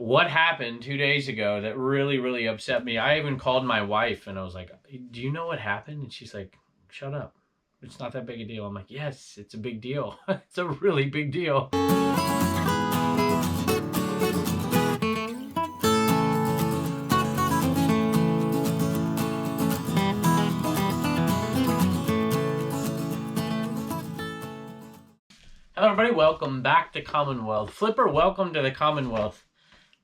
what happened 2 days ago that really upset me. I even called my wife and I was like, do you know what happened? And she's like, shut up. It's not that big a deal. I'm like, yes, it's a big deal. It's a really big deal. Hello everybody, welcome back to Commonwealth. Flipper, welcome to the Commonwealth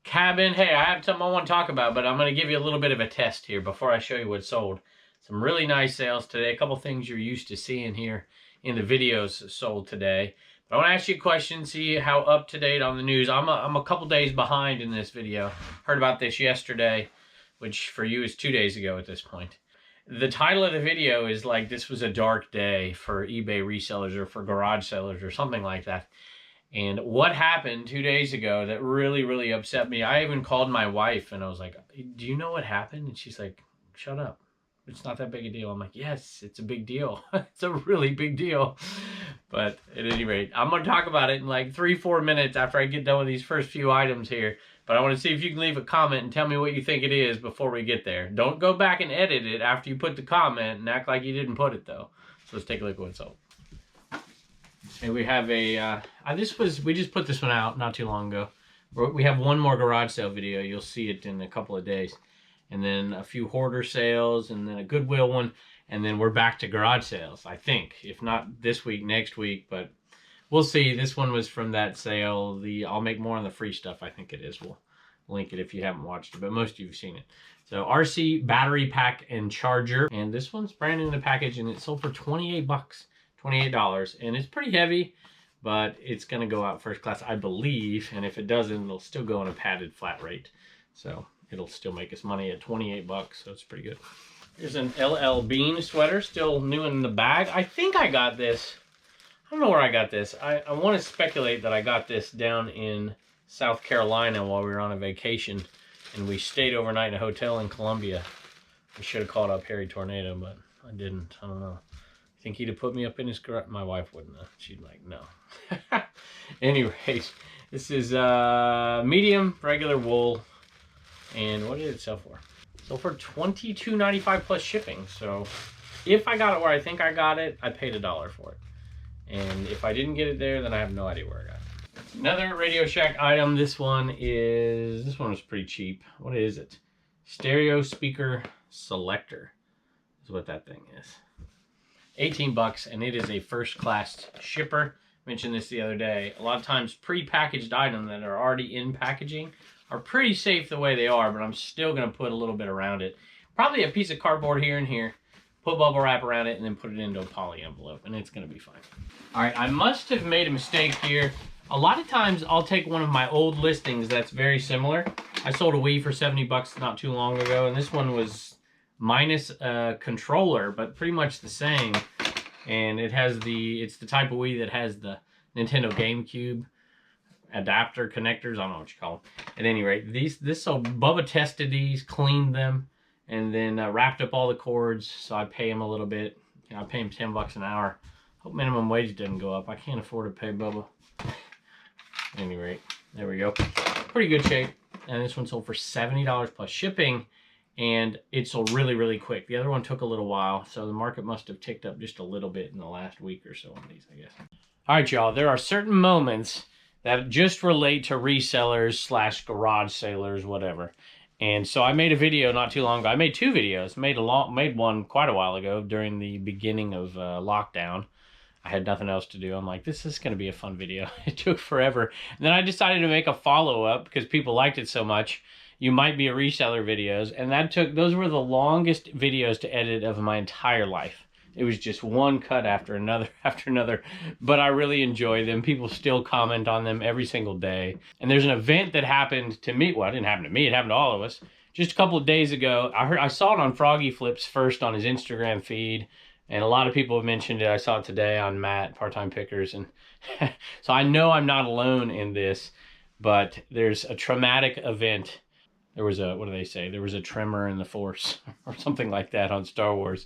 cabin. Hey, I have something I want to talk about, but I'm going to give you a little bit of a test here before I show you what's sold. Some really nice sales today. A couple things you're used to seeing here in the videos sold today. But I want to ask you a question, see how up to date on the news. I'm a couple days behind in this video. Heard about this yesterday, which for you is 2 days ago at this point. The title of the video is like, this was a dark day for eBay resellers or for garage sellers or something like that. And what happened 2 days ago that really upset me. I even called my wife and I was like, do you know what happened? And she's like, shut up. It's not that big a deal. I'm like, yes, it's a big deal. It's a really big deal. But at any rate, I'm going to talk about it in like 3-4 minutes after I get done with these first few items here. But I want to see if you can leave a comment and tell me what you think it is before we get there. Don't go back and edit it after you put the comment and act like you didn't put it though. So let's take a look at what's sold. And we have a, we just put this one out not too long ago. We have one more garage sale video. You'll see it in a couple of days. And then a few hoarder sales and then a Goodwill one. And then we're back to garage sales, I think. If not this week, next week, but we'll see. This one was from that sale. I'll make more on the free stuff, I think it is. We'll link it if you haven't watched it, but most of you have seen it. So RC battery pack and charger. And this one's brand new in the package and it sold for 28 bucks, $28. And it's pretty heavy, but it's gonna go out first class, I believe. And if it doesn't, it'll still go on a padded flat rate. So it'll still make us money at 28 bucks, so it's pretty good. Here's an LL Bean sweater, still new in the bag. I think I got this. I don't know where I got this. I want to speculate that I got this down in South Carolina while we were on a vacation, and we stayed overnight in a hotel in Columbia. We should have called up Harry Tornado, but I didn't. I don't know. I think he'd have put me up in his garage. My wife wouldn't have. She'd like, no. Anyways, this is medium, regular wool. And what did it sell for? So for $22.95 plus shipping. So if I got it where I think I got it, I paid $1 for it. And if I didn't get it there, then I have no idea where I got it. Another Radio Shack item. This one was pretty cheap. What is it? Stereo speaker selector is what that thing is. 18 bucks, and it is a first class shipper. I mentioned this the other day. A lot of times pre-packaged items that are already in packaging are pretty safe the way they are, but I'm still going to put a little bit around it. Probably a piece of cardboard here and here, put bubble wrap around it, and then put it into a poly envelope, and it's going to be fine. All right, I must have made a mistake here. A lot of times I'll take one of my old listings that's very similar. I sold a Wii for 70 bucks not too long ago, and this one was minus a controller, but pretty much the same. And it's the type of Wii that has the Nintendo GameCube adapter connectors. I don't know what you call them. At any rate, so Bubba tested these, cleaned them, and then wrapped up all the cords. So I pay him a little bit. You know, I pay him 10 bucks an hour. Hope minimum wage doesn't go up. I can't afford to pay Bubba. At any rate, there we go. Pretty good shape. And this one sold for $70 plus shipping, and it sold really quick. The other one took a little while, so the market must have ticked up just a little bit in the last week or so on these, I guess. All right, y'all. There are certain moments that just relate to resellers / garage sailors, whatever. And so I made a video not too long ago. I made 2 videos. Made one quite a while ago during the beginning of lockdown. I had nothing else to do. I'm like, this is going to be a fun video. It took forever. And then I decided to make a follow-up because people liked it so much. You might be a reseller videos. And those were the longest videos to edit of my entire life. It was just one cut after another after another, but I really enjoy them. People still comment on them every single day. And there's an event that happened to me. Well, it didn't happen to me. It happened to all of us. Just a couple of days ago, I saw it on Froggy Flips first on his Instagram feed, and a lot of people have mentioned it. I saw it today on Matt, Part-Time Pickers, and so I know I'm not alone in this, but there's a traumatic event. There was a, what do they say? There was a tremor in the force or something like that on Star Wars.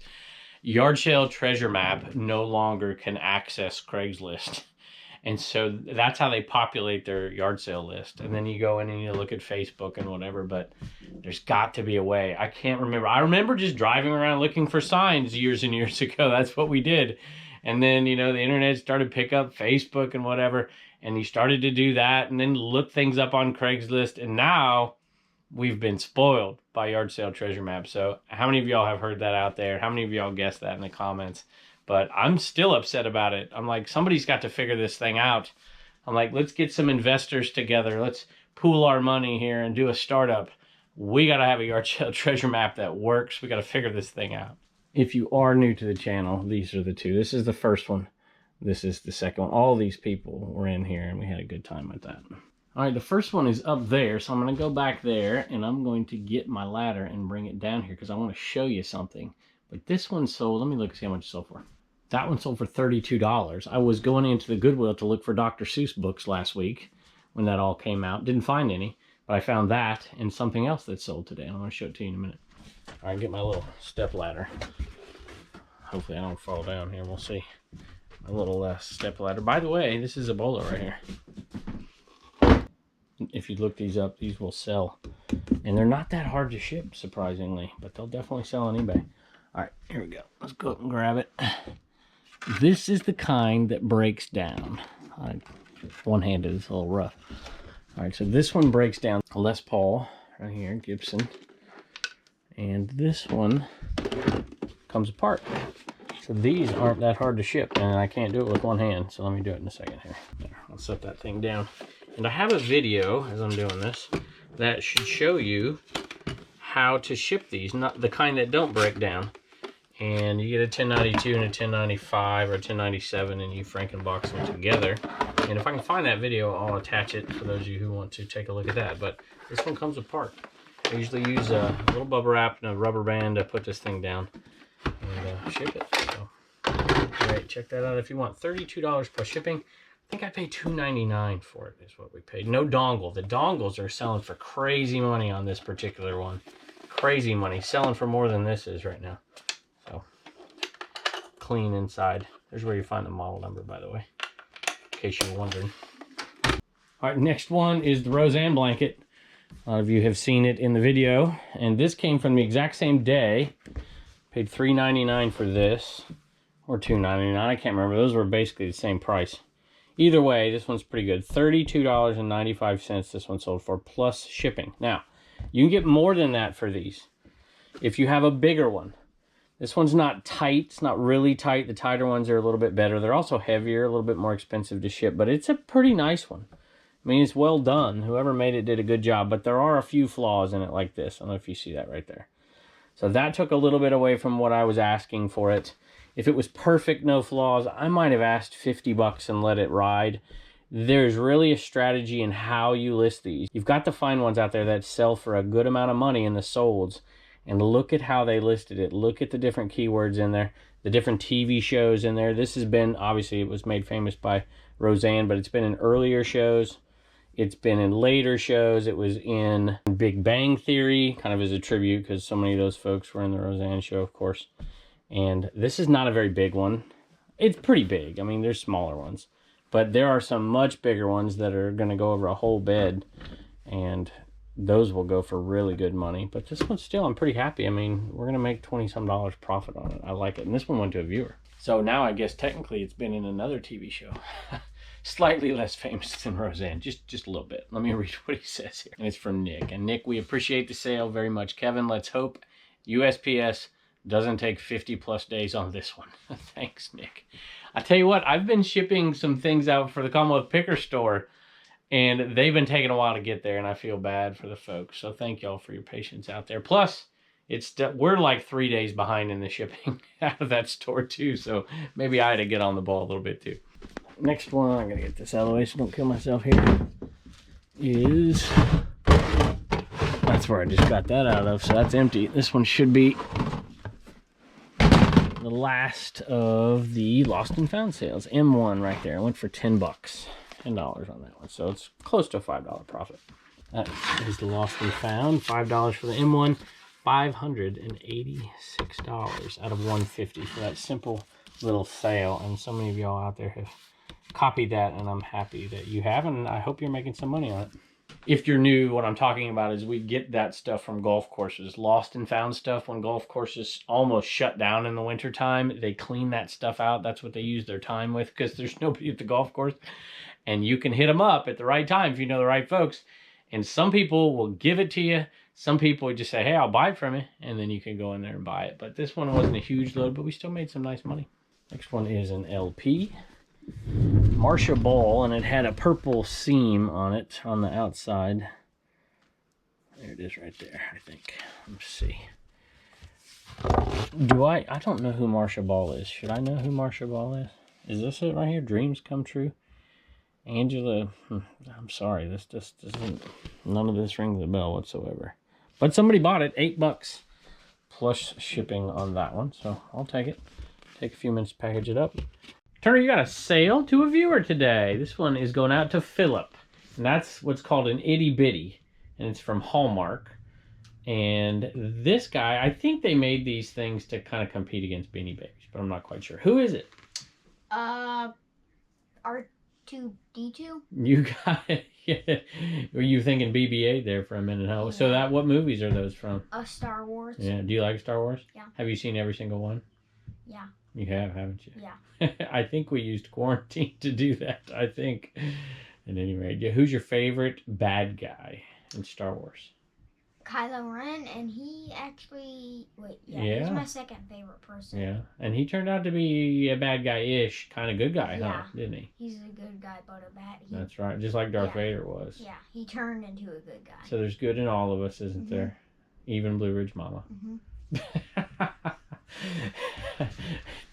Yard sale treasure map no longer can access Craigslist. And so that's how they populate their yard sale list. And then you go in and you look at Facebook and whatever, but there's got to be a way. I can't remember. I remember just driving around looking for signs years and years ago. That's what we did. And then, you know, the internet started to pick up Facebook and whatever, and you started to do that and then look things up on Craigslist. And now we've been spoiled by yard sale treasure maps. So how many of y'all have heard that out there? How many of y'all guessed that in the comments? But I'm still upset about it. I'm like, somebody's got to figure this thing out. I'm like, let's get some investors together. Let's pool our money here and do a startup. We got to have a yard sale treasure map that works. We got to figure this thing out. If you are new to the channel, these are the two. This is the first one. This is the second one. All these people were in here and we had a good time with that. All right, the first one is up there. So I'm going to go back there and I'm going to get my ladder and bring it down here because I want to show you something. But this one sold, let me look and see how much it sold for. That one sold for $32. I was going into the Goodwill to look for Dr. Seuss books last week when that all came out. Didn't find any, but I found that and something else that sold today. And I'm going to show it to you in a minute. All right, get my little step ladder. Hopefully I don't fall down here. We'll see. My little step ladder. By the way, this is a bowler right here. If you look these up, these will sell. And they're not that hard to ship, surprisingly, but they'll definitely sell on eBay. All right, here we go. Let's go up and grab it. This is the kind that breaks down. One-handed is a little rough. All right, so this one breaks down. A Les Paul right here, Gibson. And this one comes apart. So these aren't that hard to ship, and I can't do it with one hand. So let me do it in a second here. There, I'll set that thing down. And I have a video, as I'm doing this, that should show you how to ship these, not the kind that don't break down. And you get a 1092 and a 1095 or a 1097 and you Frankenbox them together. And if I can find that video, I'll attach it for those of you who want to take a look at that. But this one comes apart. I usually use a little bubble wrap and a rubber band to put this thing down and ship it. So, all right, check that out if you want. $32 plus shipping. I think I paid $2.99 for it is what we paid. No dongle. The dongles are selling for crazy money on this particular one. Crazy money. Selling for more than this is right now. So, clean inside. There's where you find the model number, by the way, in case you're wondering. All right, next one is the Roseanne blanket. A lot of you have seen it in the video. And this came from the exact same day. Paid $3.99 for this. Or $2.99. I can't remember. Those were basically the same price. Either way, this one's pretty good. $32.95 this one sold for, plus shipping. Now, you can get more than that for these if you have a bigger one. This one's not tight. It's not really tight. The tighter ones are a little bit better. They're also heavier, a little bit more expensive to ship, but it's a pretty nice one. I mean, it's well done. Whoever made it did a good job, but there are a few flaws in it like this. I don't know if you see that right there. So that took a little bit away from what I was asking for it. If it was perfect, no flaws, I might have asked $50 and let it ride. There's really a strategy in how you list these. You've got to find ones out there that sell for a good amount of money in the solds. And look at how they listed it. Look at the different keywords in there, the different TV shows in there. This has been, obviously, it was made famous by Roseanne, but it's been in earlier shows. It's been in later shows. It was in Big Bang Theory, kind of as a tribute, because so many of those folks were in the Roseanne show, of course. And this is not a very big one. It's pretty big. I mean, there's smaller ones. But there are some much bigger ones that are going to go over a whole bed. And those will go for really good money. But this one still, I'm pretty happy. I mean, we're going to make $20-some profit on it. I like it. And this one went to a viewer. So now I guess technically it's been in another TV show. Slightly less famous than Roseanne. Just a little bit. Let me read what he says here. And it's from Nick. And Nick, we appreciate the sale very much. Kevin, let's hope USPS doesn't take 50+ days on this one. Thanks, Nick. I tell you what, I've been shipping some things out for the Commonwealth Picker Store. And they've been taking a while to get there, and I feel bad for the folks. So thank y'all for your patience out there. Plus, we're like 3 days behind in the shipping out of that store too. So maybe I had to get on the ball a little bit too. Next one, I'm gonna get this out of the way so don't kill myself here. That's where I just got that out of, so that's empty. This one should be the last of the Lost and Found sales. M1 right there. I went for $10. $10 on that one, so it's close to a $5 profit. That is the Lost and Found. $5 for the M1. $586 out of $150 for that simple little sale. And so many of y'all out there have copied that, and I'm happy that you have, and I hope you're making some money on it. If you're new, what I'm talking about is we get that stuff from golf courses. Lost and found stuff when golf courses almost shut down in the wintertime. They clean that stuff out. That's what they use their time with because there's nobody at the golf course. And you can hit them up at the right time if you know the right folks. And some people will give it to you. Some people would just say, hey, I'll buy it from you. And then you can go in there and buy it. But this one wasn't a huge load, but we still made some nice money. Next one is an LP. Marcia Ball, and it had a purple seam on it on the outside. There it is right there, I think. Let's see. I don't know who Marcia Ball is. Should I know who Marcia Ball is? Is this it right here? Dreams Come True? Angela, I'm sorry. This just doesn't, none of this rings a bell whatsoever. But somebody bought it, $8 plus shipping on that one. So I'll take it. Take a few minutes to package it up. Turner, you got a sale to a viewer today. This one is going out to Philip. And that's what's called an itty bitty. And it's from Hallmark. And this guy, I think they made these things to kind of compete against Beanie Babies, but I'm not quite sure. Who is it? R2-D2. You got it. Yeah. Were you thinking BB-8 there for a minute? Huh? Yeah. So what movies are those from? Star Wars. Yeah. Do you like Star Wars? Yeah. Have you seen every single one? Yeah. You have, haven't you? Yeah. I think we used quarantine to do that, I think. At any rate, yeah, who's your favorite bad guy in Star Wars? Kylo Ren, and he actually... he's my second favorite person. Yeah, and he turned out to be a bad guy-ish, kind of good guy, huh? Didn't he? He's a good guy, but a bad... That's right, just like Darth Vader was. Yeah, he turned into a good guy. So there's good in all of us, isn't there? Even Blue Ridge Mama.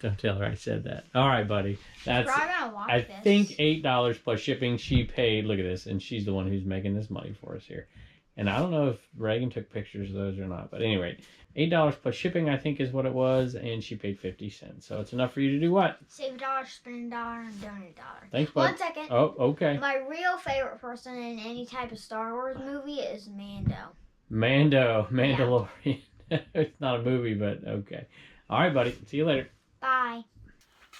Don't tell her I said that. All right, buddy. That's I think $8 plus shipping she paid. Look at this, and she's the one who's making this money for us here. And I don't know if Reagan took pictures of those or not, but anyway, $8 plus shipping I think is what it was, and she paid 50 cents. So it's enough for you to do what? Save $1, spend $1, and donate $1. Thanks, bud. 1 second. Oh, okay. My real favorite person in any type of Star Wars movie is Mando. Mandalorian. Yeah. It's not a movie, but okay. All right, buddy. See you later. Bye.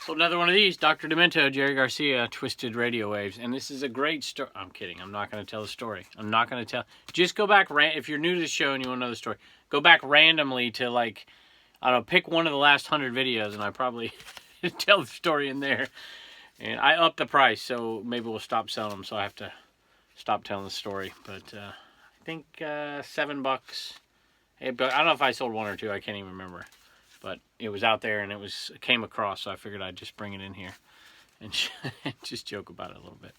So another one of these, Dr. Demento, Jerry Garcia, Twisted Radio Waves. And this is a great story. I'm kidding. I'm not going to tell the story. I'm not going to tell. Just go back. If you're new to the show and you want to know the story, go back randomly to, like, I don't know, pick one of the last 100 videos, and I probably tell the story in there. And I upped the price, so maybe we'll stop selling them, so I have to stop telling the story. But I think $7. But I don't know if I sold one or two. I can't even remember. But it was out there and it came across, so I figured I'd just bring it in here and just joke about it a little bit.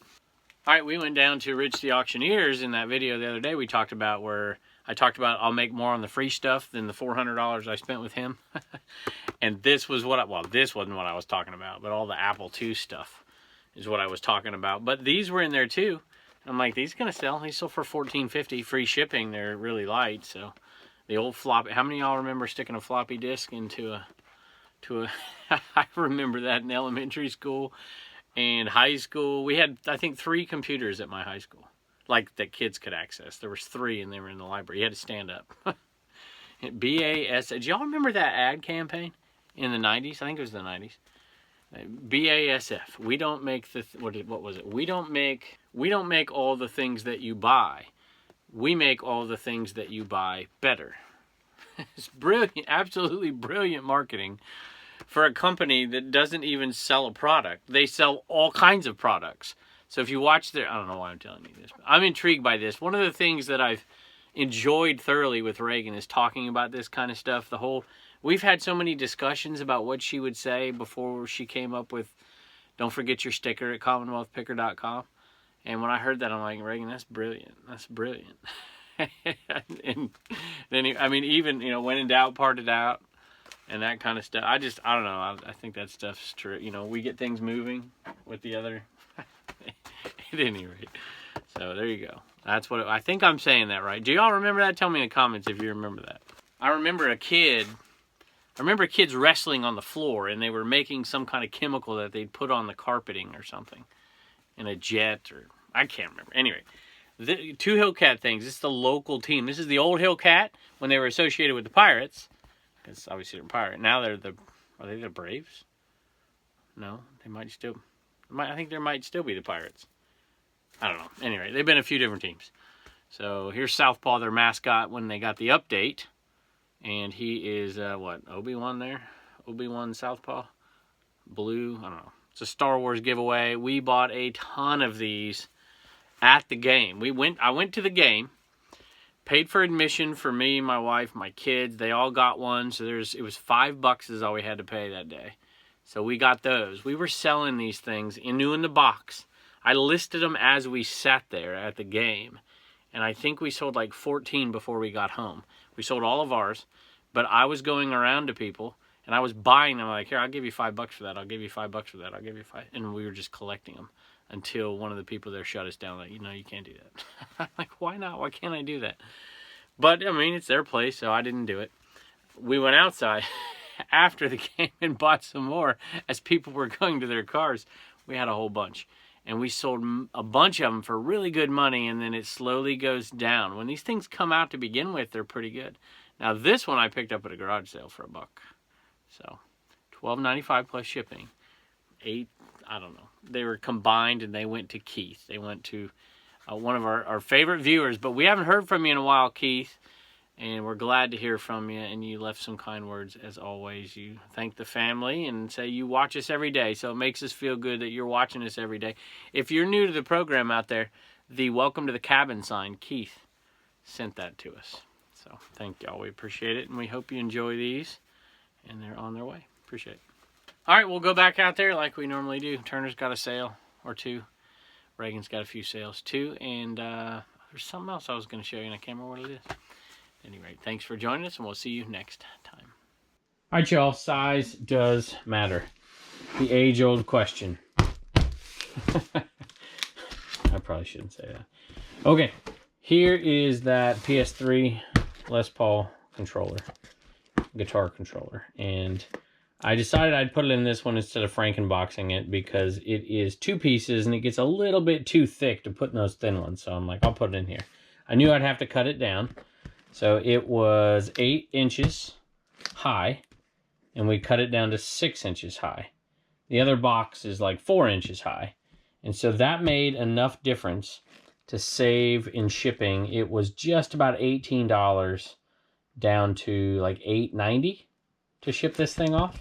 All right, we went down to Rich the Auctioneers in that video the other day. We talked about where I talked about I'll make more on the free stuff than the $400 I spent with him. And this was this wasn't what I was talking about, but all the Apple II stuff is what I was talking about. But these were in there too. I'm like, these going to sell. These sold for $14.50, free shipping. They're really light, so... The old floppy. How many of y'all remember sticking a floppy disk into a I remember that in elementary school and high school. We had, I think, 3 computers at my high school, like that kids could access. There was 3 and they were in the library. You had to stand up. BAS. Do y'all remember that ad campaign in the 90s? I think it was the 90s. BASF. We don't make what was it? We don't make all the things that you buy. We make all the things that you buy better. It's brilliant, absolutely brilliant marketing for a company that doesn't even sell a product. They sell all kinds of products. So if you watch I don't know why I'm telling you this, but I'm intrigued by this. One of the things that I've enjoyed thoroughly with Reagan is talking about this kind of stuff. We've had so many discussions about what she would say before she came up with, don't forget your sticker at commonwealthpicker.com. And when I heard that, I'm like, Reagan, that's brilliant. That's brilliant. And then, even, when in doubt, part it out and that kind of stuff. I don't know. I think that stuff's true. We get things moving with the other, at any rate. So there you go. That's what, I think I'm saying that right. Do y'all remember that? Tell me in the comments if you remember that. I remember kids wrestling on the floor and they were making some kind of chemical that they'd put on the carpeting or something in a jet or... I can't remember. Anyway, the 2 Hillcat things. This is the local team. This is the old Hillcat when they were associated with the Pirates. Because obviously they're a pirate. Now are they the Braves? No, they might still. I think there might still be the Pirates. I don't know. Anyway, they've been a few different teams. So here's Southpaw, their mascot, when they got the update. And he is, what, Obi-Wan there? Obi-Wan Southpaw? Blue? I don't know. It's a Star Wars giveaway. We bought a ton of these at the game. I went to the game, paid for admission for me, my wife, my kids. They all got one. So it was $5 is all we had to pay that day. So we got those. We were selling these things new in the box. I listed them as we sat there at the game. And I think we sold like 14 before we got home. We sold all of ours. But I was going around to people. And I was buying them. Like, here, I'll give you $5 for that. I'll give you $5 for that. I'll give you $5. And we were just collecting them until one of the people there shut us down. Like, you can't do that. I'm like, why not? Why can't I do that? But, I mean, it's their place, so I didn't do it. We went outside after the game and bought some more as people were going to their cars. We had a whole bunch. And we sold a bunch of them for really good money, and then it slowly goes down. When these things come out to begin with, they're pretty good. Now, this one I picked up at a garage sale for $1. So, $12.95 plus shipping. I don't know. They were combined and they went to Keith. They went to one of our favorite viewers. But we haven't heard from you in a while, Keith. And we're glad to hear from you. And you left some kind words as always. You thank the family and say you watch us every day. So it makes us feel good that you're watching us every day. If you're new to the program out there, the Welcome to the Cabin sign, Keith sent that to us. So thank y'all. We appreciate it. And we hope you enjoy these. And they're on their way. Appreciate it. All right, we'll go back out there like we normally do. Turner's got a sale or two. Reagan's got a few sales too. And there's something else I was going to show you, and I can't remember what it is. At any rate, thanks for joining us, and we'll see you next time. All right, y'all. Size does matter. The age-old question. I probably shouldn't say that. Okay, here is that PS3 Les Paul controller. Guitar controller, and I decided I'd put it in this one instead of Frankenboxing it because it is 2 pieces and it gets a little bit too thick to put in those thin ones. So I'm like, I'll put it in here. I knew I'd have to cut it down. So it was 8 inches high and we cut it down to 6 inches high. The other box is like 4 inches high. And so that made enough difference to save in shipping. It was just about $18 down to like $8.90 to ship this thing off.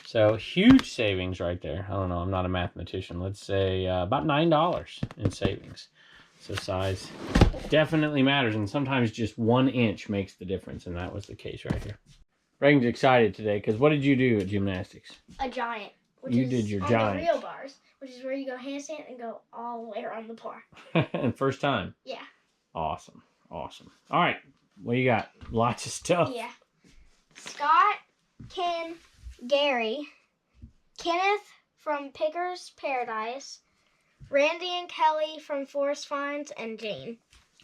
So huge savings right there. I don't know, I'm not a mathematician. Let's say about $9 in savings. So size definitely matters, and sometimes just 1 inch makes the difference, and that was the case right here. Reagan's excited today because what did you do at gymnastics? A giant. You did your giant. The real bars, which is where you go handstand and go all the way around the bar. And first time? Yeah. Awesome. Awesome. All right. What you got? Lots of stuff. Yeah. Scott, Ken, Gary, Kenneth from Picker's Paradise, Randy and Kelly from Forest Finds, and Jane.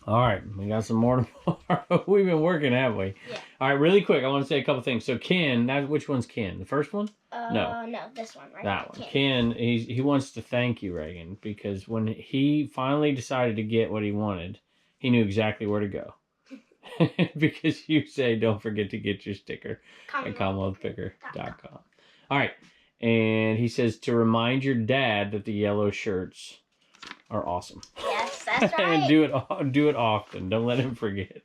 All right. We got some more tomorrow. We've been working, haven't we? Yeah. All right. Really quick, I want to say a couple things. So Ken, which one's Ken? The first one? No, this one, right? That one. Ken, he wants to thank you, Reagan, because when he finally decided to get what he wanted, he knew exactly where to go. Because you say, don't forget to get your sticker at CommonwealthPicker.com. All right. And he says to remind your dad that the yellow shirts are awesome. Yes, that's right. And do it often. Don't let him forget.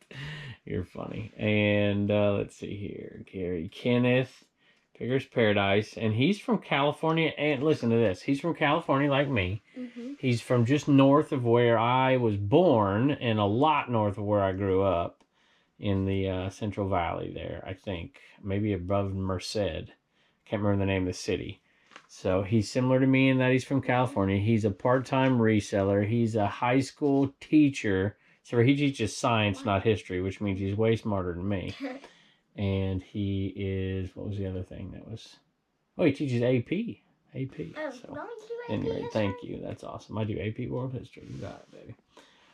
You're funny. And let's see here. Gary Kenneth, Picker's Paradise. And he's from California. And listen to this. He's from California like me. Mm-hmm. He's from just north of where I was born and a lot north of where I grew up. In the Central Valley there, I think. Maybe above Merced. Can't remember the name of the city. So he's similar to me in that he's from California. He's a part-time reseller. He's a high school teacher. So he teaches science, not history, which means he's way smarter than me. And he is, what was the other thing that was? Oh, he teaches AP. Oh, so, anyway, thank you. That's awesome. I do AP World History. You got it, baby.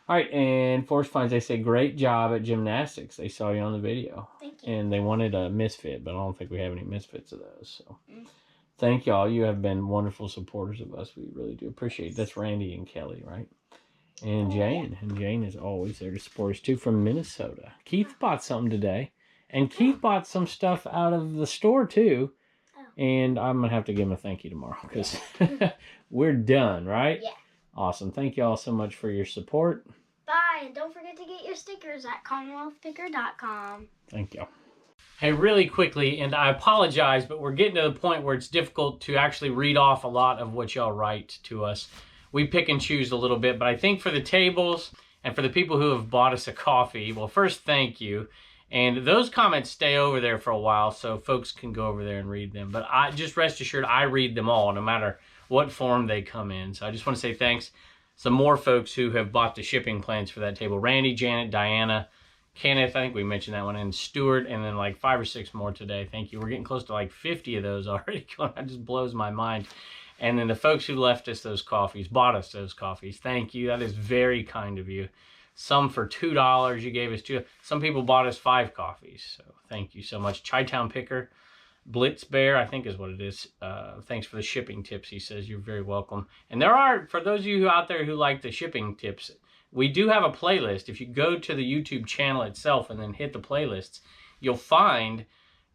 All right, and Force Finds, they say, great job at gymnastics. They saw you on the video. Thank you. And they wanted a misfit, but I don't think we have any misfits of those. So thank y'all. You have been wonderful supporters of us. We really do appreciate it. That's Randy and Kelly, right? And Jane. And Jane is always there to support us, too, from Minnesota. Keith bought something today. And Keith bought some stuff out of the store, too. And I'm going to have to give him a thank you tomorrow because we're done, right? Yeah. Awesome. Thank you all so much for your support. Bye, and don't forget to get your stickers at commonwealthpicker.com. Thank you. Hey, really quickly, and I apologize, but we're getting to the point where it's difficult to actually read off a lot of what y'all write to us. We pick and choose a little bit, but I think for the tables and for the people who have bought us a coffee, well, first, thank you. And those comments stay over there for a while, so folks can go over there and read them. But I just rest assured, I read them all, no matter what form they come in. So I just want to say thanks. Some more folks who have bought the shipping plans for that table. Randy, Janet, Diana, Kenneth, I think we mentioned that one, and Stuart, and then like 5 or 6 more today. Thank you. We're getting close to like 50 of those already going. That just blows my mind. And then the folks who left us those coffees, bought us those coffees, thank you. That is very kind of you. Some for $2, you gave us 2. Some people bought us 5 coffees, so thank you so much. Chi-Town Picker, Blitz Bear, I think is what it is. Thanks for the shipping tips, he says. You're very welcome. And there are, for those of you out there who like the shipping tips, we do have a playlist. If you go to the YouTube channel itself and then hit the playlists, you'll find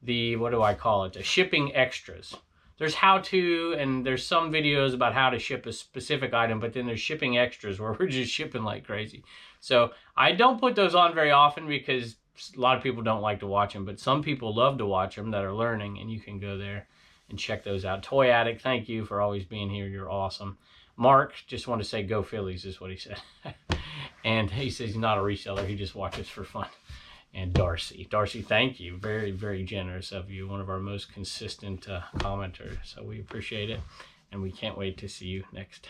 the, what do I call it, the shipping extras. There's how to, and there's some videos about how to ship a specific item, but then there's shipping extras where we're just shipping like crazy. So I don't put those on very often because a lot of people don't like to watch them, but some people love to watch them that are learning, and you can go there and check those out. Toy Addict, thank you for always being here. You're awesome. Mark, just want to say go Phillies is what he said. And he says he's not a reseller. He just watches for fun. And Darcy, thank you. Very, very generous of you. One of our most consistent commenters. So we appreciate it. And we can't wait to see you next